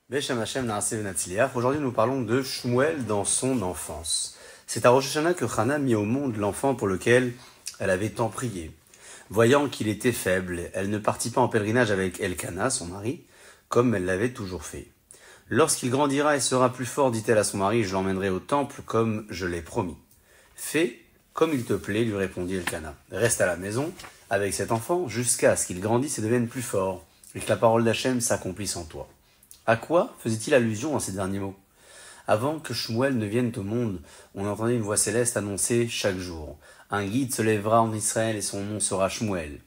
Beshem Hashem Naaseh Venatzliach. Aujourd'hui, nous parlons de Shmuel dans son enfance. C'est à Rosh Hashanah que Hana mit au monde l'enfant pour lequel elle avait tant prié. Voyant qu'il était faible, elle ne partit pas en pèlerinage avec Elkana, son mari, comme elle l'avait toujours fait. Lorsqu'il grandira et sera plus fort, dit-elle à son mari, je l'emmènerai au temple comme je l'ai promis. Fais comme il te plaît, lui répondit Elkana. Reste à la maison avec cet enfant jusqu'à ce qu'il grandisse et devienne plus fort, et que la parole d'Hachem s'accomplisse en toi. À quoi faisait-il allusion dans ces derniers mots? Avant que Shmuel ne vienne au monde, on entendait une voix céleste annoncer chaque jour. Un guide se lèvera en Israël et son nom sera Shmuel.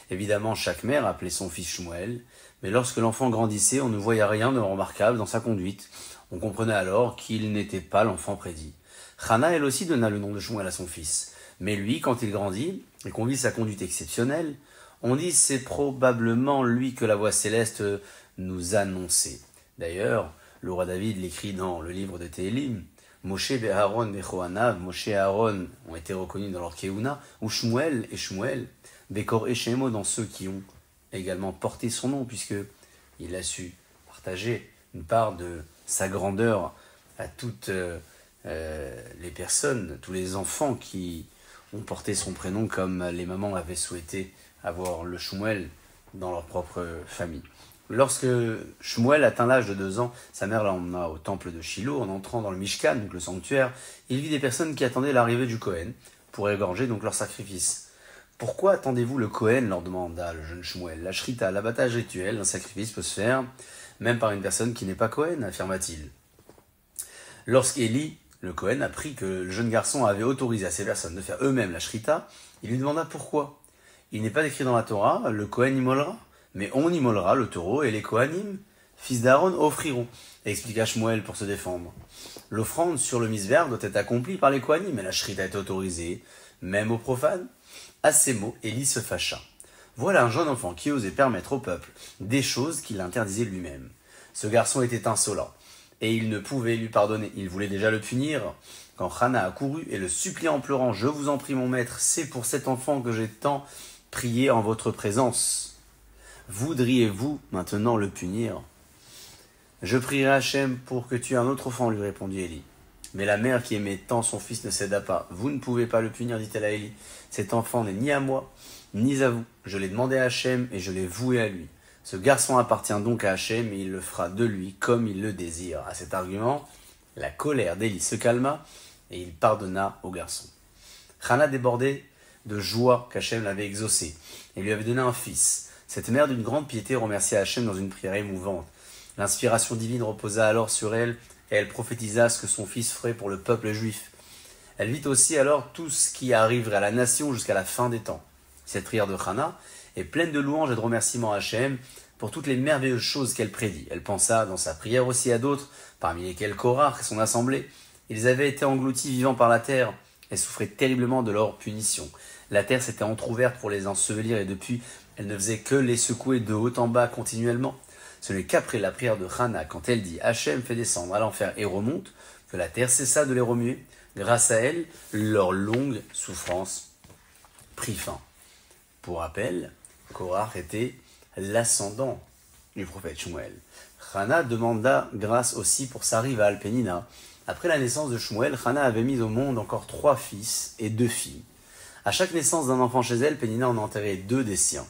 Évidemment, chaque mère appelait son fils Shmuel, mais lorsque l'enfant grandissait, on ne voyait rien de remarquable dans sa conduite. On comprenait alors qu'il n'était pas l'enfant prédit. Hana, elle aussi, donna le nom de Shmuel à son fils. Mais lui, quand il grandit et qu'on vit sa conduite exceptionnelle, on dit c'est probablement lui que la voix céleste nous annonçait. D'ailleurs, le roi David l'écrit dans le livre de Télim, Moshe et Aaron Bechoanav, Moshe et Aaron ont été reconnus dans leur Keuna, ou Shmuel et Shmuel, Bekor et Shemo dans ceux qui ont également porté son nom, puisqu'il a su partager une part de sa grandeur à toutes les personnes, tous les enfants qui ont porté son prénom, comme les mamans avaient souhaité avoir le Shmuel dans leur propre famille. Lorsque Shmuel atteint l'âge de 2 ans, sa mère l'emmena au temple de Shiloh. En entrant dans le Mishkan, donc le sanctuaire, il vit des personnes qui attendaient l'arrivée du Kohen pour égorger donc leur sacrifice. Pourquoi attendez-vous le Kohen leur demanda le jeune Shmuel. La shrita, l'abattage rituel d'un sacrifice peut se faire même par une personne qui n'est pas Kohen, affirma-t-il. Lorsqu'Élie, le Kohen, apprit que le jeune garçon avait autorisé à ces personnes de faire eux-mêmes la shrita, il lui demanda pourquoi. Il n'est pas écrit dans la Torah, le Kohen immolera. Mais on immolera le taureau et les Kohanim, fils d'Aaron, offriront, expliqua Shmuel pour se défendre. L'offrande sur le misver doit être accomplie par les Kohanim, mais la shrita est autorisée, même aux profanes. À ces mots, Élie se fâcha. Voilà un jeune enfant qui osait permettre au peuple des choses qu'il interdisait lui-même. Ce garçon était insolent, et il ne pouvait lui pardonner. Il voulait déjà le punir. Quand Hana accourut et le supplia en pleurant, « Je vous en prie, mon maître, c'est pour cet enfant que j'ai tant prié en votre présence. Voudriez-vous maintenant le punir? Je prierai Hachem pour que tu aies un autre enfant, lui répondit Élie. Mais la mère qui aimait tant son fils ne céda pas. Vous ne pouvez pas le punir, dit-elle à Élie. Cet enfant n'est ni à moi, ni à vous. Je l'ai demandé à Hachem et je l'ai voué à lui. Ce garçon appartient donc à Hachem et il le fera de lui comme il le désire. À cet argument, la colère d'Élie se calma et il pardonna au garçon. Hana débordait de joie qu'Hachem l'avait exaucé et lui avait donné un fils. Cette mère d'une grande piété remercia Hachem dans une prière émouvante. L'inspiration divine reposa alors sur elle et elle prophétisa ce que son fils ferait pour le peuple juif. Elle vit aussi alors tout ce qui arriverait à la nation jusqu'à la fin des temps. Cette prière de Hana est pleine de louanges et de remerciements à Hachem pour toutes les merveilleuses choses qu'elle prédit. Elle pensa dans sa prière aussi à d'autres, parmi lesquels Korach et son assemblée. Ils avaient été engloutis vivants par la terre et souffraient terriblement de leur punition. La terre s'était entr'ouverte pour les ensevelir et depuis, elle ne faisait que les secouer de haut en bas continuellement. Ce n'est qu'après la prière de Hana, quand elle dit « Hachem fait descendre à l'enfer et remonte », que la terre cessa de les remuer. Grâce à elle, leur longue souffrance prit fin. Pour rappel, Korach était l'ascendant du prophète Shmuel. Hana demanda grâce aussi pour sa rivale Pénina. Après la naissance de Shmuel, Hana avait mis au monde encore 3 fils et 2 filles. À chaque naissance d'un enfant chez elle, Pénina en enterrait 2 des siens.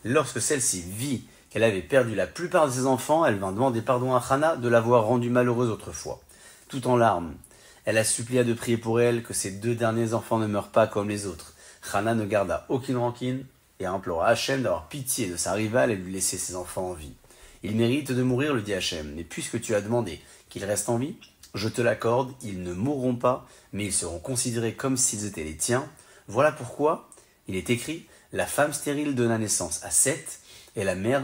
Lorsque celle-ci vit qu'elle avait perdu la plupart de ses enfants, elle vint demander pardon à Hana de l'avoir rendue malheureuse autrefois. Tout en larmes, elle la supplia de prier pour elle que ses 2 derniers enfants ne meurent pas comme les autres. Hana ne garda aucune rancune et implora Hachem d'avoir pitié de sa rivale et de lui laisser ses enfants en vie. Il mérite de mourir, le dit Hachem, mais puisque tu as demandé qu'ils restent en vie, je te l'accorde, ils ne mourront pas, mais ils seront considérés comme s'ils étaient les tiens. Voilà pourquoi il est écrit « La femme stérile donna naissance à 7, et la mère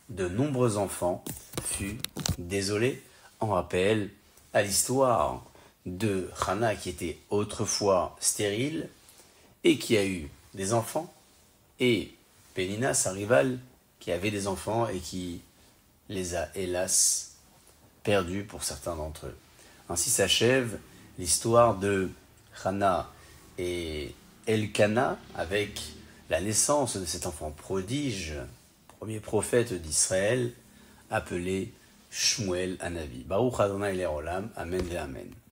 de nombreux enfants fut désolée. » En rappel à l'histoire de Hana qui était autrefois stérile et qui a eu des enfants, et Pénina, sa rivale, qui avait des enfants et qui les a hélas perdus pour certains d'entre eux. Ainsi s'achève l'histoire de Hana et Elkana avec la naissance de cet enfant prodige, premier prophète d'Israël, appelé Shmuel Hanavi. Baruch Adonai Le'olam. Amen et Amen.